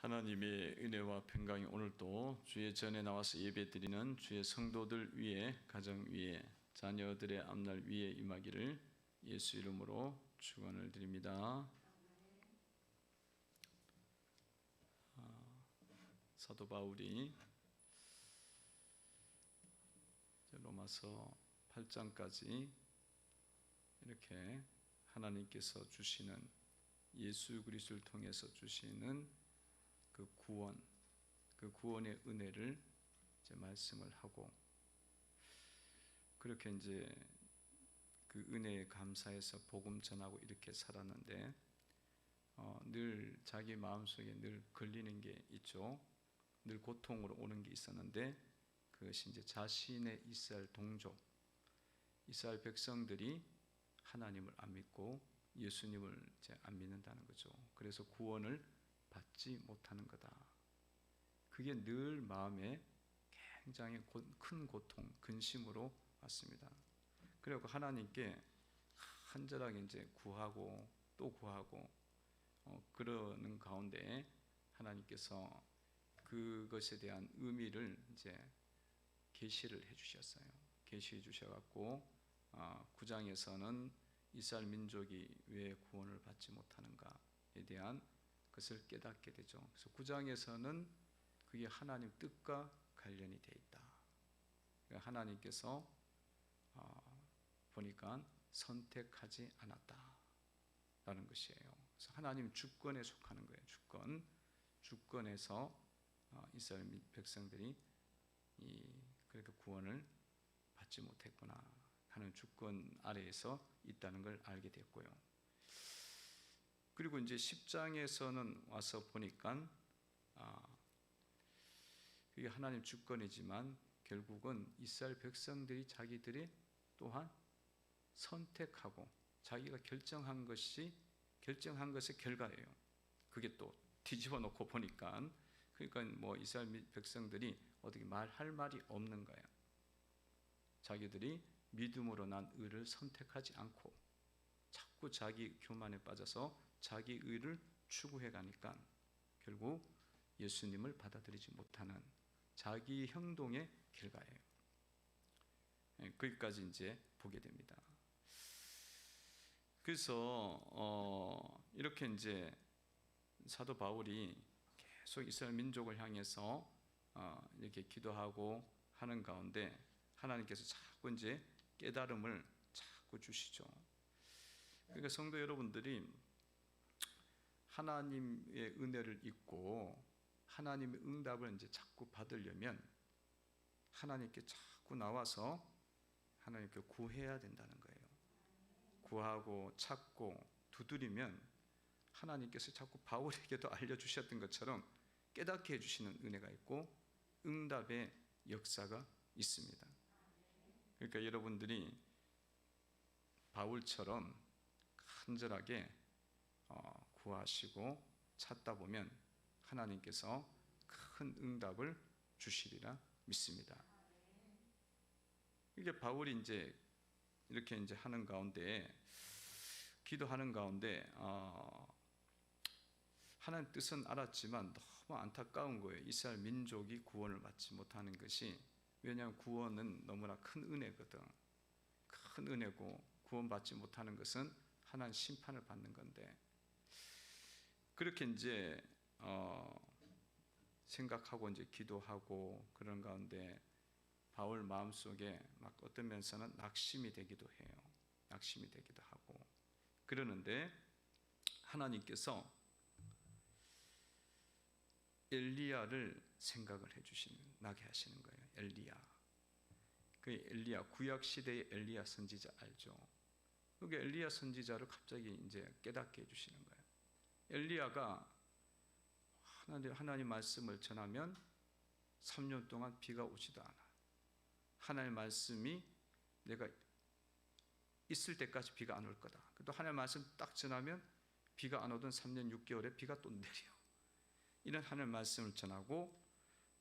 하나님의 은혜와 평강이 오늘도 주의 전에 나와서 예배드리는 주의 성도들 위에, 가정 위에, 자녀들의 앞날 위에 임하기를 예수 이름으로 축원을 드립니다. 사도 바울이 로마서 8장까지 이렇게 하나님께서 주시는, 예수 그리스도를 통해서 주시는 그 구원의 은혜를 이제 말씀을 하고, 그렇게 이제 그 은혜에 감사해서 복음 전하고 이렇게 살았는데, 늘 자기 마음속에 늘 걸리는 게 있죠. 늘 고통으로 오는 게 있었는데, 그것이 이제 자신의 이스라엘 동족, 이스라엘 백성들이 하나님을 안 믿고 예수님을 이제 안 믿는다는 거죠. 그래서 구원을 받지 못하는 거다. 그게 늘 마음에 굉장히 큰 고통, 근심으로 왔습니다. 그리고 하나님께 간절하게 이제 구하고 또 구하고, 그러는 가운데 하나님께서 그것에 대한 의미를 이제 계시를 해주셨어요. 계시해 주셔갖고 9장에서는 이스라엘 민족이 왜 구원을 받지 못하는가에 대한 것을 깨닫게 되죠. 그래서 9장에서는 그게 하나님 뜻과 관련이 되어 있다. 그러니까 하나님께서 보니까 선택하지 않았다라는 것이에요. 그래서 하나님 주권에 속하는 거예요. 주권에서 이스라엘 백성들이 그렇게 구원을 받지 못했구나 하는 주권 아래에서 있다는 걸 알게 됐고요. 그리고 이제 10장에서는 와서 보니까 그게 하나님 주권이지만 결국은 이스라엘 백성들이 자기들이 또한 선택하고 자기가 결정한 것의 결과예요. 그게 또 뒤집어 놓고 보니까, 그러니까 뭐 이스라엘 백성들이 어떻게 말할 말이 없는 거예요. 자기들이 믿음으로 난 의를 선택하지 않고 자꾸 자기 교만에 빠져서 자기 의를 추구해 가니까 결국 예수님을 받아들이지 못하는 자기 행동의 결과예요. 거기까지 이제 보게 됩니다. 그래서 이렇게 이제 사도 바울이 계속 이스라엘 민족을 향해서 이렇게 기도하고 하는 가운데 하나님께서 자꾸 이제 깨달음을 자꾸 주시죠. 그러니까 성도 여러분들이 하나님의 은혜를 잊고 하나님의 응답을 이제 자꾸 받으려면 하나님께 자꾸 나와서 하나님께 구해야 된다는 거예요. 구하고 찾고 두드리면 하나님께서 자꾸 바울에게도 알려주셨던 것처럼 깨닫게 해주시는 은혜가 있고 응답의 역사가 있습니다. 그러니까 여러분들이 바울처럼 간절하게 구하시고 찾다 보면 하나님께서 큰 응답을 주시리라 믿습니다. 이게 바울이 이제 이렇게 이제 하는 가운데, 기도하는 가운데 하나님 뜻은 알았지만 너무 안타까운 거예요. 이스라엘 민족이 구원을 받지 못하는 것이. 왜냐하면 구원은 너무나 큰 은혜거든. 큰 은혜고 구원받지 못하는 것은 하나님 심판을 받는 건데, 그렇게 이제 생각하고 이제 기도하고 그런 가운데 바울 마음속에 막 어떤 면에서는 낙심이 되기도 해요. 낙심이 되기도 하고 그러는데 하나님께서 엘리야를 생각을 나게 하시는 거예요. 엘리야. 그 엘리야, 구약 시대의 엘리야 선지자 알죠? 그게 엘리야 선지자를 갑자기 이제 깨닫게 해주시는 거예요. 엘리야가 하나님 말씀을 전하면 3년 동안 비가 오지도 않아. 하나님의 말씀이 내가 있을 때까지 비가 안 올 거다. 또 하나님의 말씀 딱 전하면 비가 안 오던 3년 6개월에 비가 또 내려. 이런 하나님의 말씀을 전하고,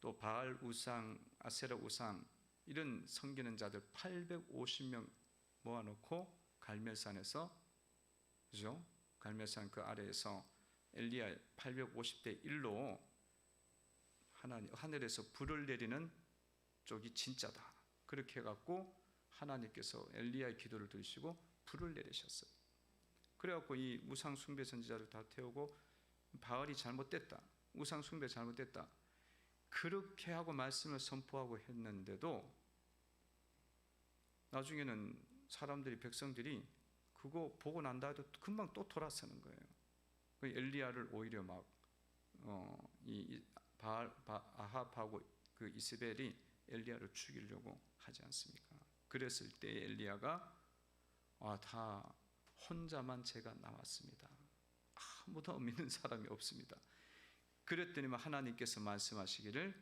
또 바알 우상, 아세라 우상 이런 섬기는 자들 850명 모아놓고 갈멜산에서, 그죠? 갈멜산 그 아래에서 엘리야 850대 1로 하늘에서 불을 내리는 쪽이 진짜다. 그렇게 해갖고 하나님께서 엘리야의 기도를 들으시고 불을 내리셨어요. 그래갖고 이 우상 숭배 선지자를 다 태우고 바알이 잘못됐다, 우상 숭배 잘못됐다, 그렇게 하고 말씀을 선포하고 했는데도 나중에는 사람들이, 백성들이 그거 보고 난다 해도 금방 또 돌아서는 거예요. 그 엘리야를 오히려 막 이 아합하고 그 이스벨이 엘리야를 죽이려고 하지 않습니까? 그랬을 때 엘리야가 다 혼자만 제가 나왔습니다. 아무도 믿는 사람이 없습니다. 그랬더니만 하나님께서 말씀하시기를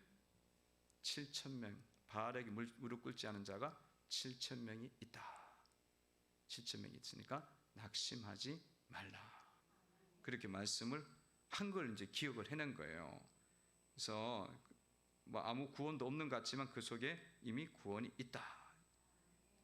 7,000명, 바알에게 무릎 꿇지 않은 자가 7,000명이 있다. 7,000명이 있으니까 낙심하지 말라. 그렇게 말씀을 한 걸 이제 기억을 해낸 거예요. 그래서 뭐 아무 구원도 없는 것 같지만 그 속에 이미 구원이 있다.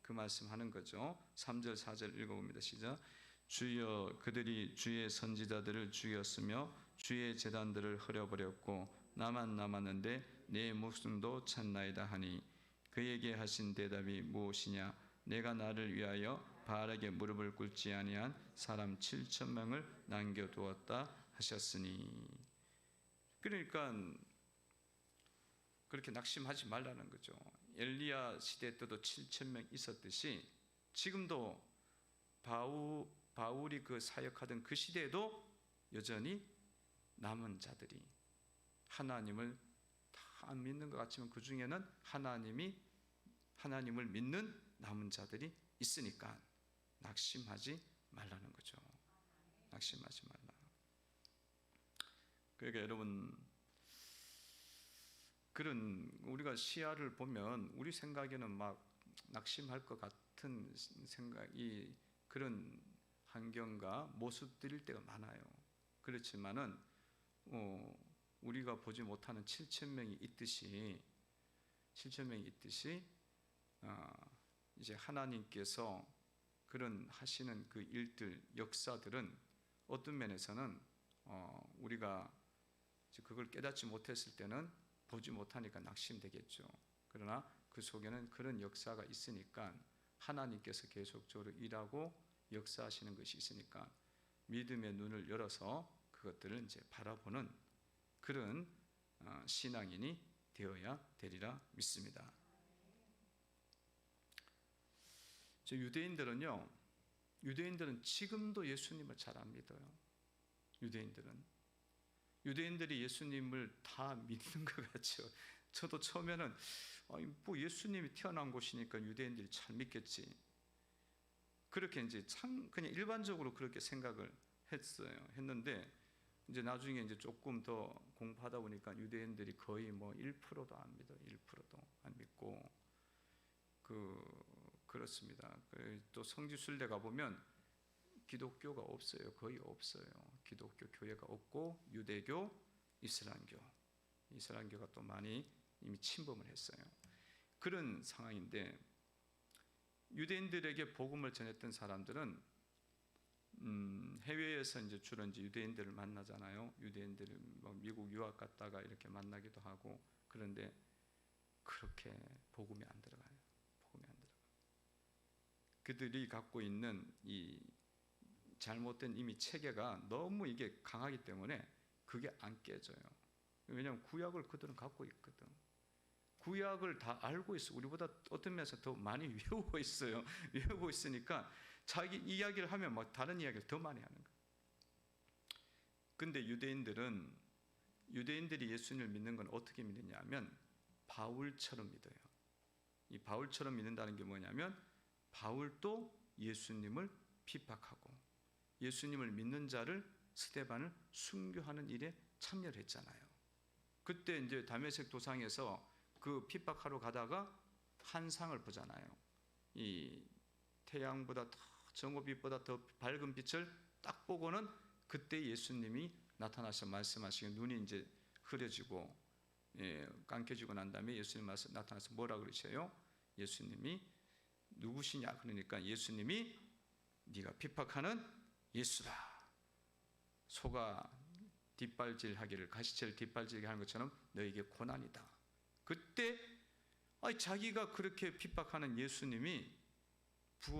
그 말씀하는 거죠. 3절 4절 읽어봅니다. 시작. 주여, 그들이 주의 선지자들을 죽였으며 주의 제단들을 흐려버렸고 나만 남았는데 내 목숨도 찾나이다 하니 그에게 하신 대답이 무엇이냐? 내가 나를 위하여 바알에게 무릎을 꿇지 아니한 사람 7,000명을 남겨두었다 하셨으니. 그러니까 그렇게 낙심하지 말라는 거죠. 엘리야 시대 때도 7,000명 있었듯이 지금도 바울이 그 사역하던 그 시대에도 여전히 남은 자들이, 하나님을 다 안 믿는 것 같지만 그 중에는 하나님을 믿는 남은 자들이 있으니까 낙심하지 말라는 거죠. 낙심하지 말라. 그러니까 여러분, 그런 우리가 시야를 보면 우리 생각에는 막 낙심할 것 같은 생각이, 그런 환경과 모습들일 때가 많아요. 그렇지만은 우리가 보지 못하는 7,000명이 있듯이 이제 하나님께서 그런 하시는 그 일들, 역사들은 어떤 면에서는 우리가 그걸 깨닫지 못했을 때는 보지 못하니까 낙심되겠죠. 그러나 그 속에는 그런 역사가 있으니까 하나님께서 계속적으로 일하고 역사하시는 것이 있으니까 믿음의 눈을 열어서 그것들을 이제 바라보는 그런 신앙인이 되어야 되리라 믿습니다. 유대인들은 지금도 예수님을 잘 안 믿어요. 유대인들이 예수님을 다 믿는 것 같죠. 저도 처음에는 뭐 예수님이 태어난 곳이니까 유대인들이 잘 믿겠지, 그렇게 이제 참 그냥 일반적으로 그렇게 생각을 했는데 이제 나중에 이제 조금 더 공부하다 보니까 유대인들이 거의 뭐 1%도 안 믿어요. 1%도 안 믿고 그렇습니다. 또 성지순례 가 보면 기독교가 없어요. 거의 없어요. 기독교 교회가 없고 유대교, 이슬람교가 또 많이 이미 침범을 했어요. 그런 상황인데 유대인들에게 복음을 전했던 사람들은 해외에서 이제 주로 이제 유대인들을 만나잖아요. 유대인들을 뭐 미국 유학 갔다가 이렇게 만나기도 하고, 그런데 그렇게 복음이 안 들어가요. 그들이 갖고 있는 이 잘못된 이미 체계가 너무 이게 강하기 때문에 그게 안 깨져요. 왜냐하면 구약을 그들은 갖고 있거든. 구약을 다 알고 있어. 우리보다 어떤 면에서 더 많이 외우고 있어요. 외우고 있으니까 자기 이야기를 하면 막 다른 이야기를 더 많이 하는 거예요. 근데 유대인들이 예수님을 믿는 건 어떻게 믿느냐 하면 바울처럼 믿어요. 이 바울처럼 믿는다는 게 뭐냐면 바울도 예수님을 핍박하고 예수님을 믿는 자를, 스데반을 순교하는 일에 참여를 했잖아요. 그때 이제 다메섹 도상에서 그 핍박하러 가다가 환상을 보잖아요. 이 태양보다 더 정오빛보다 더 밝은 빛을 딱 보고는 그때 예수님이 나타나서 말씀하시고 눈이 이제 흐려지고 감겨지고 난 다음에 예수님 나타나서 뭐라 그러세요? 예수님이 누구시냐? 그러니까 예수님이 네가 핍박하는 예수다. 속아 뒷발질하기를 가시체를 뒷발질하게 하는 것처럼 너에게 고난이다. 그때 자기가 그렇게 핍박하는 예수님이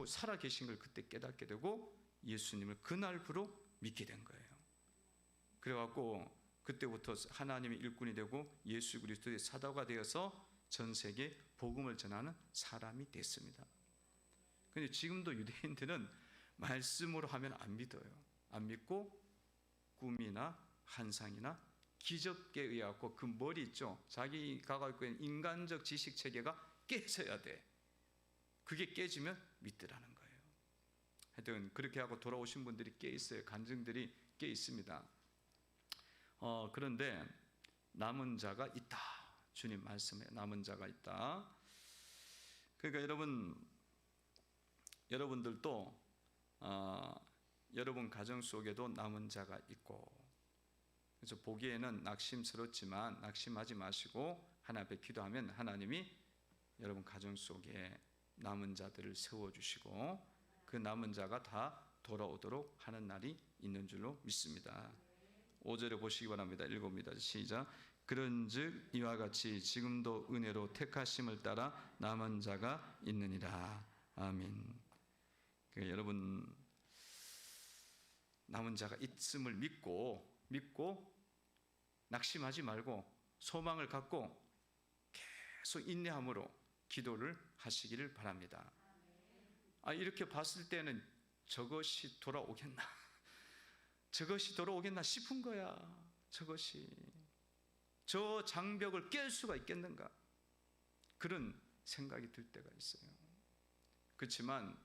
살아 계신 걸 그때 깨닫게 되고 예수님을 그날부로 믿게 된 거예요. 그래갖고 그때부터 하나님의 일꾼이 되고 예수 그리스도의 사도가 되어서 전 세계에 복음을 전하는 사람이 됐습니다. 그런데 지금도 유대인들은 말씀으로 하면 안 믿어요. 안 믿고 꿈이나 환상이나 기적에 의하고 그 머리 있죠, 자기가 갖고 있는 인간적 지식 체계가 깨져야 돼. 그게 깨지면 믿더라는 거예요. 하여튼 그렇게 하고 돌아오신 분들이 꽤 있어요. 간증들이 꽤 있습니다. 그런데 남은 자가 있다. 주님 말씀에 남은 자가 있다. 그러니까 여러분들도 여러분 가정 속에도 남은 자가 있고, 그래서 보기에는 낙심스럽지만 낙심하지 마시고 하나님 앞에 기도하면 하나님이 여러분 가정 속에 남은 자들을 세워주시고 그 남은 자가 다 돌아오도록 하는 날이 있는 줄로 믿습니다. 5절에 보시기 바랍니다. 읽어봅니다. 시작. 그런즉 이와 같이 지금도 은혜로 택하심을 따라 남은 자가 있느니라. 아멘. 그러니까 여러분 남은 자가 있음을 믿고 낙심하지 말고 소망을 갖고 계속 인내함으로 기도를 하시기를 바랍니다. 이렇게 봤을 때는 저것이 돌아오겠나? 저것이 돌아오겠나 싶은 거야. 저 장벽을 깰 수가 있겠는가? 그런 생각이 들 때가 있어요. 그렇지만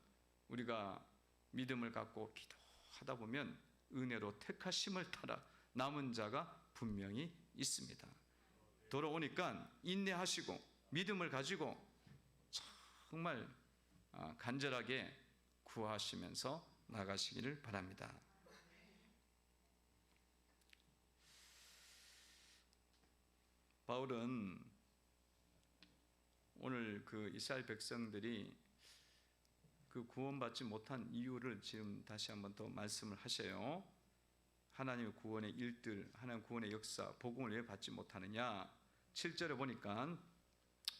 우리가 믿음을 갖고 기도하다 보면 은혜로 택하심을 따라 남은 자가 분명히 있습니다. 돌아오니까 인내하시고 믿음을 가지고 정말 간절하게 구하시면서 나가시기를 바랍니다. 바울은 오늘 그 이스라엘 백성들이 그 구원받지 못한 이유를 지금 다시 한번 더 말씀을 하셔요. 하나님의 구원의 일들, 하나님 구원의 역사, 복음을 왜 받지 못하느냐? 7절에 보니까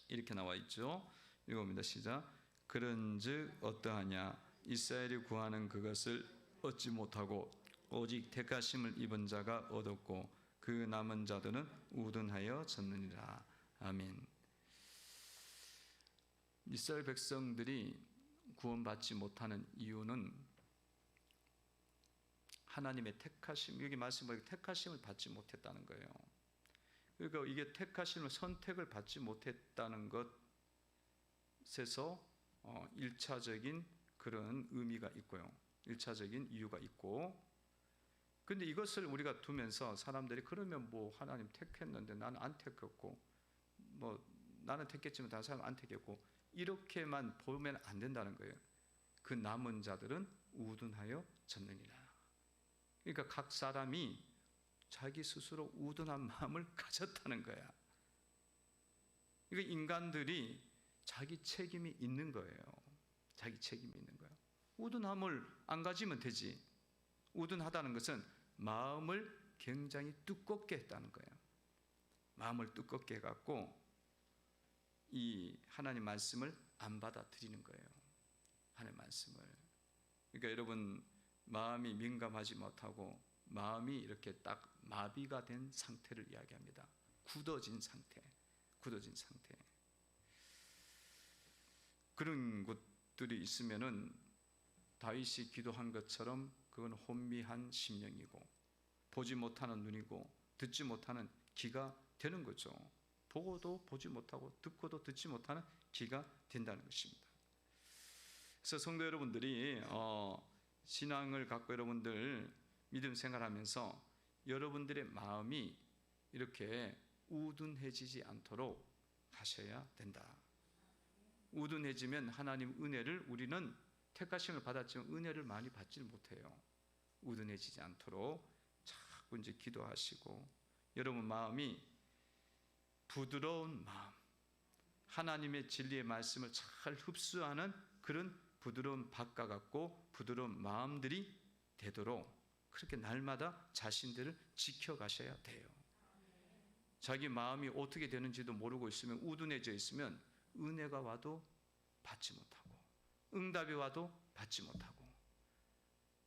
이렇게 나와 있죠. 읽어봅니다. 시작. 그런즉 어떠하냐? 이스라엘이 구하는 그것을 얻지 못하고 오직 택하심을 입은 자가 얻었고 그 남은 자들은 우둔하여 졌느니라. 아멘. 이스라엘 백성들이 구원받지 못하는 이유는 하나님의 택하심, 여기 말씀보니까 택하심을 받지 못했다는 거예요. 그러니까 이게 택하심을 선택을 받지 못했다는 것에서 1차적인 그런 의미가 있고요. 1차적인 이유가 있고, 근데 이것을 우리가 두면서 사람들이 그러면 뭐 하나님 택했는데 나는 안 택했고, 뭐 나는 택했지만 다른 사람은 안 택했고, 이렇게만 보면 안 된다는 거예요. 그 남은 자들은 우둔하여 졌느니라. 그러니까 각 사람이 자기 스스로 우둔한 마음을 가졌다는 거야. 그러니까 인간들이 자기 책임이 있는 거예요. 자기 책임이 있는 거예요. 우둔함을 안 가지면 되지. 우둔하다는 것은 마음을 굉장히 두껍게 했다는 거예요. 마음을 두껍게 해갖고 이 하나님 말씀을 안 받아들이는 거예요. 하나님 말씀을. 그러니까 여러분 마음이 민감하지 못하고 마음이 이렇게 딱 마비가 된 상태를 이야기합니다. 굳어진 상태. 그런 것들이 있으면은 다윗이 기도한 것처럼 그건 혼미한 심령이고 보지 못하는 눈이고 듣지 못하는 귀가 되는 거죠. 보고도 보지 못하고 듣고도 듣지 못하는 귀가 된다는 것입니다. 그래서 성도 여러분들이 신앙을 갖고 여러분들 믿음 생활하면서 여러분들의 마음이 이렇게 우둔해지지 않도록 하셔야 된다. 우둔해지면 하나님 은혜를 우리는 택하심을 받았지만 은혜를 많이 받지 못해요. 우둔해지지 않도록 자꾸 이제 기도하시고 여러분 마음이 부드러운 마음, 하나님의 진리의 말씀을 잘 흡수하는 그런 부드러운 밭과 같고 부드러운 마음들이 되도록 그렇게 날마다 자신들을 지켜가셔야 돼요. 자기 마음이 어떻게 되는지도 모르고 있으면, 우둔해져 있으면 은혜가 와도 받지 못하고, 응답이 와도 받지 못하고,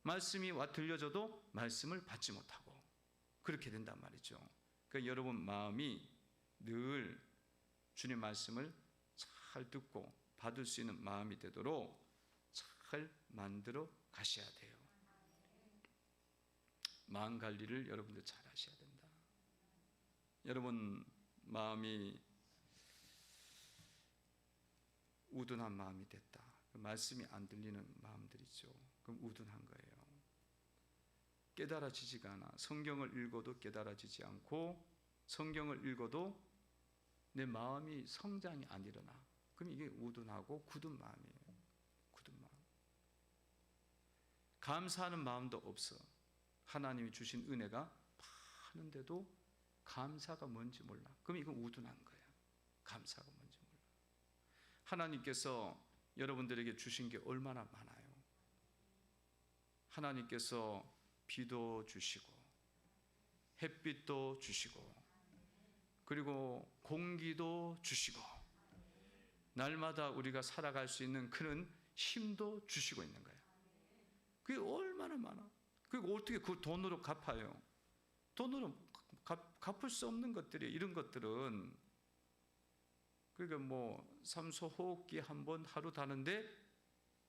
말씀이 들려져도 말씀을 받지 못하고, 그렇게 된단 말이죠. 그러니까 여러분 마음이 늘 주님 말씀을 잘 듣고 받을 수 있는 마음이 되도록 잘 만들어 가셔야 돼요. 마음 관리를 여러분들 잘 하셔야 된다. 여러분 마음이 우둔한 마음이 됐다. 말씀이 안 들리는 마음들이죠. 그럼 우둔한 거예요. 깨달아지지가 않아. 성경을 읽어도 깨달아지지 않고, 성경을 읽어도 내 마음이 성장이 안 일어나. 그럼 이게 우둔하고 굳은 마음이에요. 굳은 마음. 감사하는 마음도 없어. 하나님이 주신 은혜가 많은데도 감사가 뭔지 몰라. 그럼 이건 우둔한 거야. 감사가 뭔지 몰라. 하나님께서 여러분들에게 주신 게 얼마나 많아요. 하나님께서 비도 주시고 햇빛도 주시고 그리고 공기도 주시고 날마다 우리가 살아갈 수 있는 그런 힘도 주시고 있는 거예요. 그게 얼마나 많아. 그리고 어떻게 그 돈으로 갚아요? 돈으로 갚을 수 없는 것들이, 이런 것들은. 그러니까 뭐 산소 호흡기 한 번 하루 다는데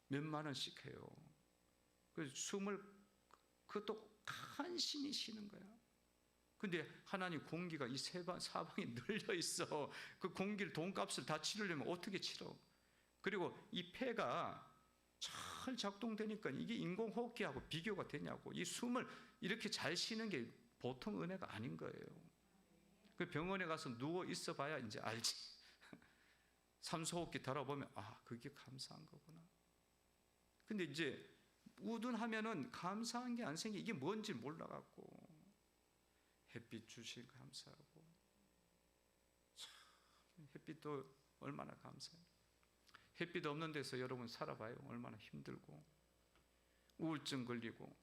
몇만 원씩 해요. 그래서 숨을 그것도 간신히 쉬는 거야. 근데 하나님 공기가 이 사방에 널려 있어. 그 공기를, 돈값을 다 치르려면 어떻게 치러? 그리고 이 폐가 잘 작동되니까 이게 인공호흡기하고 비교가 되냐고. 이 숨을 이렇게 잘 쉬는 게 보통 은혜가 아닌 거예요. 그 병원에 가서 누워 있어 봐야 이제 알지. 산소호흡기 달아보면 그게 감사한 거구나. 근데 이제 우둔하면은 감사한 게 안 생겨. 이게 뭔지 몰라갖고. 햇빛 주신 감사하고, 참 햇빛도 얼마나 감사해요. 햇빛 없는 데서 여러분 살아봐요. 얼마나 힘들고 우울증 걸리고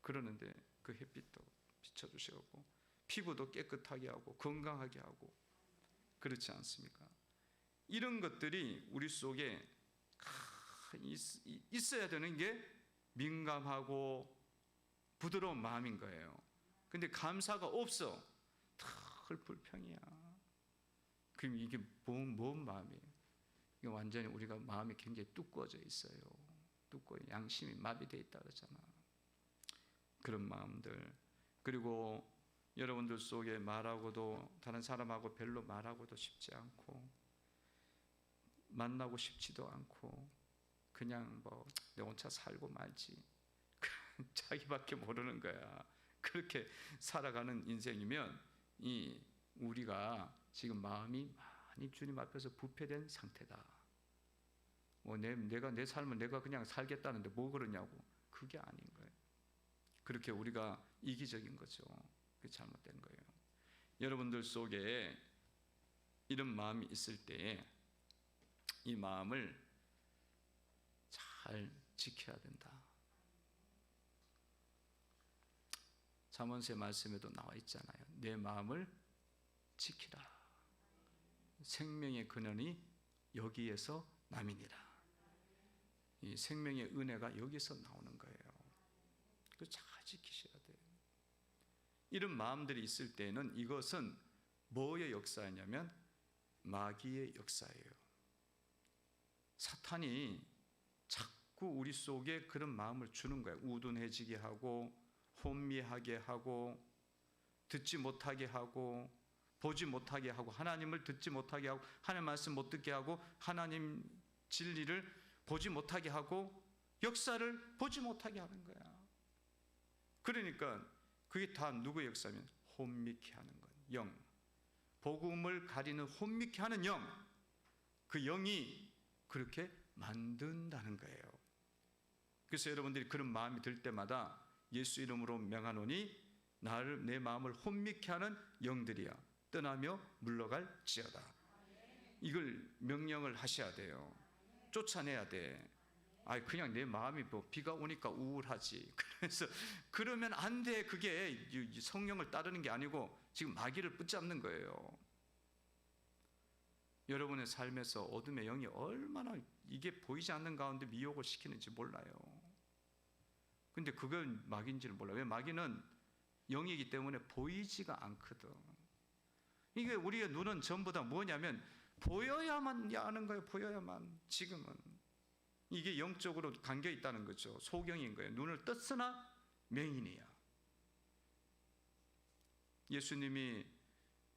그러는데 그 햇빛도 비춰주시고 피부도 깨끗하게 하고 건강하게 하고, 그렇지 않습니까? 이런 것들이 우리 속에 있어야 되는 게 민감하고 부드러운 마음인 거예요. 근데 감사가 없어. 늘 불평이야. 그럼 이게 뭔 마음이에요? 이게 완전히 우리가 마음이 굉장히 두꺼워져 있어요. 두꺼워, 양심이 마비되어 있다 그러잖아. 그런 마음들. 그리고 여러분들 속에 말하고도, 다른 사람하고 별로 말하고도 싶지 않고, 만나고 싶지도 않고, 그냥 뭐 내 혼자 살고 말지. 자기밖에 모르는 거야. 그렇게 살아가는 인생이면 우리가 지금 마음이 많이 주님 앞에서 부패된 상태다. 내가 내 삶을 내가 그냥 살겠다는데 뭐 그러냐고. 그게 아닌 거예요. 그렇게 우리가 이기적인 거죠. 그게 잘못된 거예요. 여러분들 속에 이런 마음이 있을 때 이 마음을 잘 지켜야 된다. 잠언서의 말씀에도 나와 있잖아요. 내 마음을 지키라. 생명의 근원이 여기에서 남이니라. 이 생명의 은혜가 여기서 나오는 거예요. 그걸 잘 지키셔야 돼요. 이런 마음들이 있을 때는 이것은 뭐의 역사냐면 마귀의 역사예요. 사탄이 자꾸 우리 속에 그런 마음을 주는 거예요. 우둔해지게 하고, 혼미하게 하고, 듣지 못하게 하고, 보지 못하게 하고, 하나님을 듣지 못하게 하고, 하나님 말씀 못 듣게 하고, 하나님 진리를 보지 못하게 하고, 역사를 보지 못하게 하는 거야. 그러니까 그게 다 누구의 역사면 혼미케 하는 것, 영. 복음을 가리는 혼미케 하는 영. 그 영이 그렇게 만든다는 거예요. 그래서 여러분들이 그런 마음이 들 때마다 예수 이름으로 명하노니 내 마음을 혼미케 하는 영들이야 떠나며 물러갈지어다. 이걸 명령을 하셔야 돼요. 쫓아내야 돼. 아, 그냥 내 마음이 뭐 비가 오니까 우울하지. 그래서 그러면 안 돼. 그게 성령을 따르는 게 아니고 지금 마귀를 붙잡는 거예요. 여러분의 삶에서 어둠의 영이 얼마나 이게 보이지 않는 가운데 미혹을 시키는지 몰라요. 근데 그건 마귀인지를 몰라요. 왜? 마귀는 영이기 때문에 보이지가 않거든. 이게 우리의 눈은 전부 다 뭐냐면 보여야만 하는 거예요. 보여야만. 지금은 이게 영적으로 감겨 있다는 거죠. 소경인 거예요. 눈을 떴으나 맹인이야. 예수님이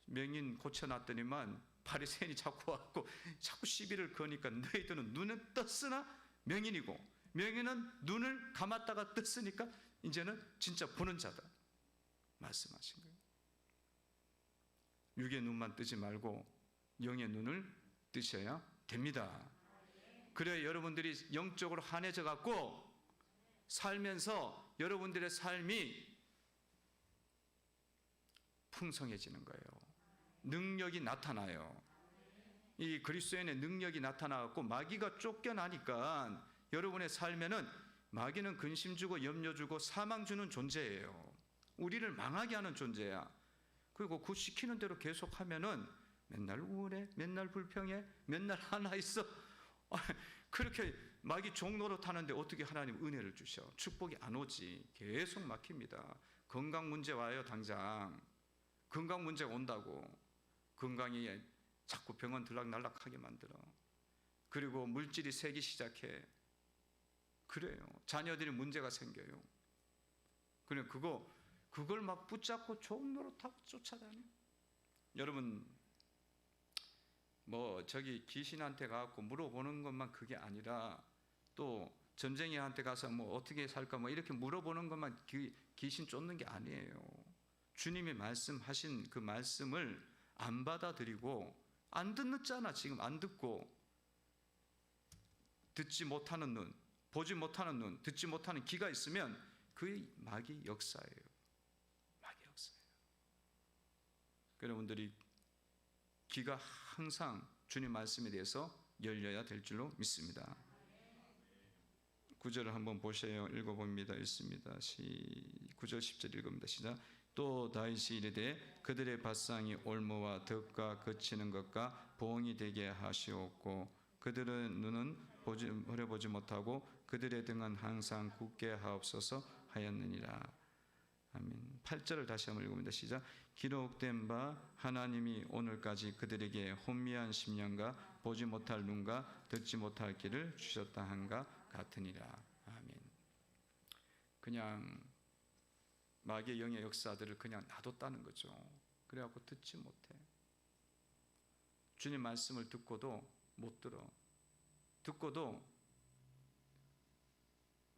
맹인 고쳐놨더니만 바리새인이 자꾸 왔고 자꾸 시비를 거니까 너희들은 눈은 떴으나 맹인이고, 맹인은 눈을 감았다가 떴으니까 이제는 진짜 보는 자다 말씀하신 거예요. 육의 눈만 뜨지 말고 영의 눈을 뜨셔야 됩니다. 그래야 여러분들이 영적으로 환해져 갖고 살면서 여러분들의 삶이 풍성해지는 거예요. 능력이 나타나요. 이 그리스도인의 능력이 나타나고 마귀가 쫓겨나니까 여러분의 삶에는 마귀는 근심 주고 염려 주고 사망 주는 존재예요. 우리를 망하게 하는 존재야. 그리고 그 시키는 대로 계속하면은 맨날 우울해, 맨날 불평해, 맨날 하나 있어. 그렇게 마귀 종노릇 하는데 어떻게 하나님 은혜를 주셔? 축복이 안 오지. 계속 막힙니다. 건강 문제 와요. 당장 건강 문제가 온다고 건강이 자꾸 병원 들락날락하게 만들어. 그리고 물질이 새기 시작해. 그래요. 자녀들이 문제가 생겨요. 그래 그걸 막 붙잡고 종노릇하고 쫓아다녀. 여러분 뭐 저기 귀신한테 가고 물어보는 것만 그게 아니라 또 점쟁이한테 가서 뭐 어떻게 살까 뭐 이렇게 물어보는 것만 귀신 쫓는 게 아니에요. 주님이 말씀하신 그 말씀을 안 받아들이고 안 듣잖아. 지금 안 듣고 듣지 못하는 눈, 보지 못하는 눈, 듣지 못하는 귀가 있으면 그게 마귀 역사예요. 마귀 역사예요. 여러분들이 귀가 항상 주님 말씀에 대해서 열려야 될 줄로 믿습니다. 9절을 한번 보세요. 읽어봅니다. 읽습니다. 9절 10절 읽습니다. 시작. 또 다윗이 이르되 그들의 밭상이 올무와 덕과 거치는 것과 봉이 되게 하시옵고 그들의 눈은 흐려보지 못하고 그들의 등은 항상 굳게 하옵소서 하였느니라. 아멘. 8절을 다시 한번 읽어봅니다. 시작. 기록된 바 하나님이 오늘까지 그들에게 혼미한 심령과 보지 못할 눈과 듣지 못할 귀를 주셨다 한가 같으니라. 아멘. 그냥 마귀의 영의 역사들을 그냥 놔뒀다는 거죠. 그래갖고 듣지 못해. 주님 말씀을 듣고도 못 들어. 듣고도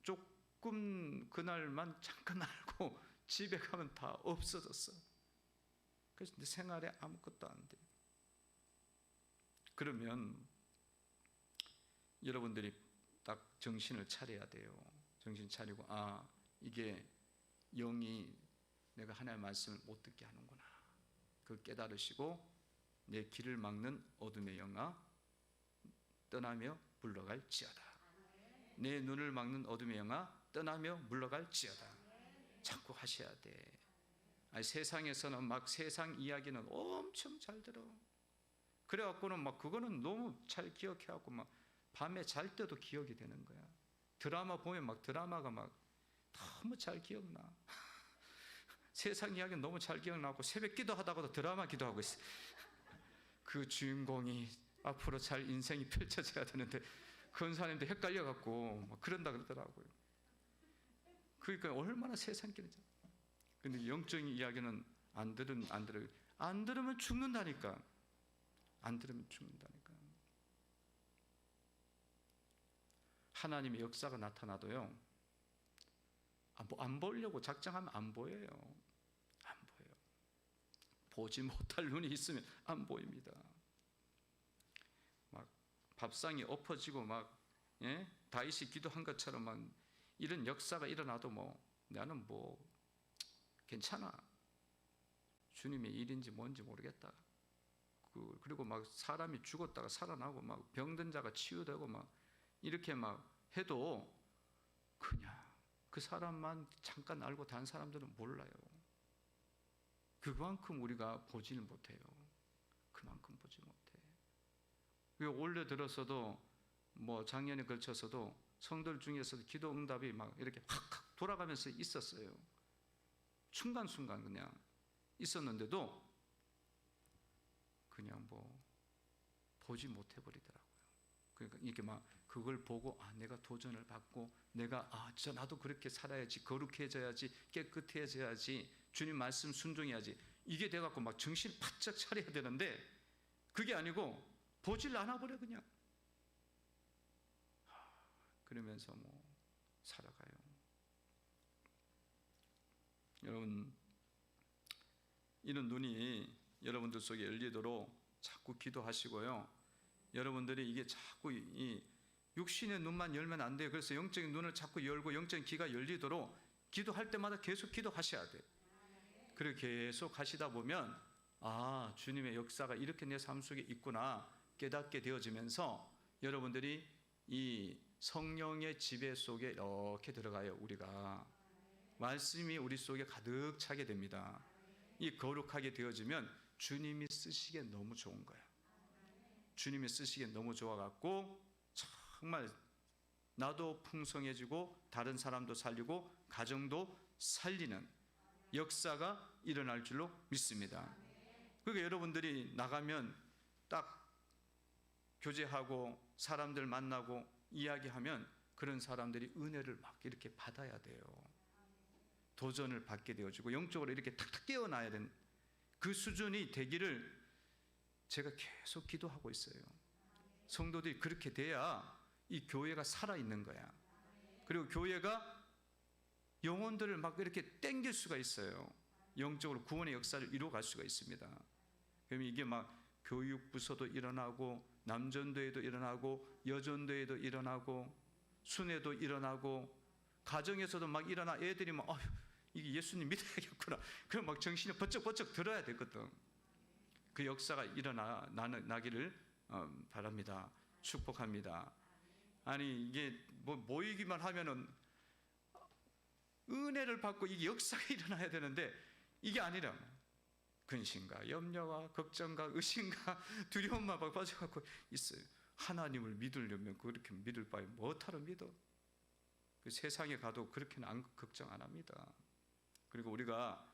조금 그날만 잠깐 알고 집에 가면 다 없어졌어. 그래서 내 생활에 아무것도 안 돼. 그러면 여러분들이 딱 정신을 차려야 돼요. 정신 차리고 이게 영이 내가 하나님의 말씀을 못 듣게 하는구나. 그걸 깨달으시고 내 길을 막는 어둠의 영아 떠나며 물러갈지어다. 내 눈을 막는 어둠의 영아 떠나며 물러갈지어다. 자꾸 하셔야 돼. 세상에서는 막 세상 이야기는 엄청 잘 들어. 그래갖고는 막 그거는 너무 잘 기억해갖고 막 밤에 잘 때도 기억이 되는 거야. 드라마 보면 막 드라마가 막 너무 잘 기억나. 세상 이야기는 너무 잘 기억나고 새벽 기도하다가도 드라마 기도하고 있어. 그 주인공이 앞으로 잘 인생이 펼쳐져야 되는데 근사님도 헷갈려갖고 막 그런다 그러더라고요. 그러니까 얼마나 세상 길이죠. 근데 영적인 이야기는 안 들으면 죽는다니까. 안 들으면 죽는다니까. 하나님의 역사가 나타나도요, 안 보려고 작정하면 안 보여요. 안 보여요. 보지 못할 눈이 있으면 안 보입니다. 막 밥상이 엎어지고 막 다윗이 기도한 것처럼 막 이런 역사가 일어나도 나는 괜찮아. 주님의 일인지 뭔지 모르겠다. 그리고 막 사람이 죽었다가 살아나고 막 병든 자가 치유되고 막 이렇게 막 해도 그냥 그 사람만 잠깐 알고 다른 사람들은 몰라요. 그만큼 우리가 보지를 못해요. 그만큼 보지 못해. 올해 들어서도 뭐 작년에 걸쳐서도 성도들 중에서도 기도 응답이 막 이렇게 확 돌아가면서 있었어요. 순간순간 그냥 있었는데도 그냥 뭐 보지 못해 버리더라고요. 그러니까 이렇게 막 그걸 보고 내가 도전을 받고 내가 나도 그렇게 살아야지, 거룩해져야지, 깨끗해져야지, 주님 말씀 순종해야지, 이게 돼갖고 막 정신 바짝 차려야 되는데 그게 아니고 보질 않아 버려 그냥. 그러면서 뭐 살아가요. 여러분, 이런 눈이 여러분들 속에 열리도록 자꾸 기도하시고요. 여러분들이 이게 자꾸 이 육신의 눈만 열면 안 돼요. 그래서 영적인 눈을 자꾸 열고 영적인 귀가 열리도록 기도할 때마다 계속 기도하셔야 돼요. 그리고 계속 하시다 보면 주님의 역사가 이렇게 내 삶 속에 있구나 깨닫게 되어지면서 여러분들이 이 성령의 지배 속에 이렇게 들어가요. 우리가 말씀이 우리 속에 가득 차게 됩니다. 이 거룩하게 되어지면 주님이 쓰시기에 너무 좋은 거야. 주님이 쓰시기에 너무 좋아갖고 정말 나도 풍성해지고 다른 사람도 살리고 가정도 살리는 역사가 일어날 줄로 믿습니다. 그러니까 여러분들이 나가면 딱 교제하고 사람들 만나고 이야기하면 그런 사람들이 은혜를 막 이렇게 받아야 돼요. 도전을 받게 되어지고 영적으로 이렇게 탁탁 깨어나야 되는 그 수준이 되기를 제가 계속 기도하고 있어요. 성도들이 그렇게 돼야 이 교회가 살아있는 거야. 그리고 교회가 영혼들을 막 이렇게 땡길 수가 있어요. 영적으로 구원의 역사를 이루어갈 수가 있습니다. 그럼 이게 막 교육부서도 일어나고 남전도회도 일어나고 여전도회도 일어나고 순회도 일어나고 가정에서도 막 일어나 애들이 막 이게 예수님 믿어야겠구나. 그럼 막 정신이 번쩍번쩍 들어야 되거든. 그 역사가 일어나기를 바랍니다. 축복합니다. 아니 이게 뭐 모이기만 하면은 은혜를 받고 이게 역사가 일어나야 되는데 이게 아니라 근심과 염려와 걱정과 의심과 두려움만 빠져갖고 있어요. 하나님을 믿으려면 그렇게 믿을 바에 뭐하러 믿어? 그 세상에 가도 그렇게는 걱정 안 합니다. 그리고 우리가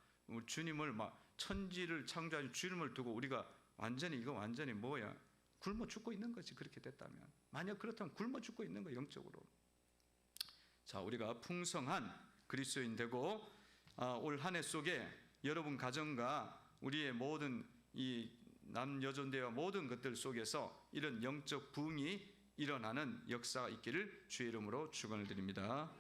주님을 막 천지를 창조하신 주님을 두고 우리가 완전히 뭐야? 굶어 죽고 있는 거지. 그렇게 됐다면 만약 그렇다면 굶어 죽고 있는 거야 영적으로. 자, 우리가 풍성한 그리스도인 되고 올 한 해 속에 여러분 가정과 우리의 모든 이 남여전대와 모든 것들 속에서 이런 영적 부흥이 일어나는 역사가 있기를 주의 이름으로 축원을 드립니다.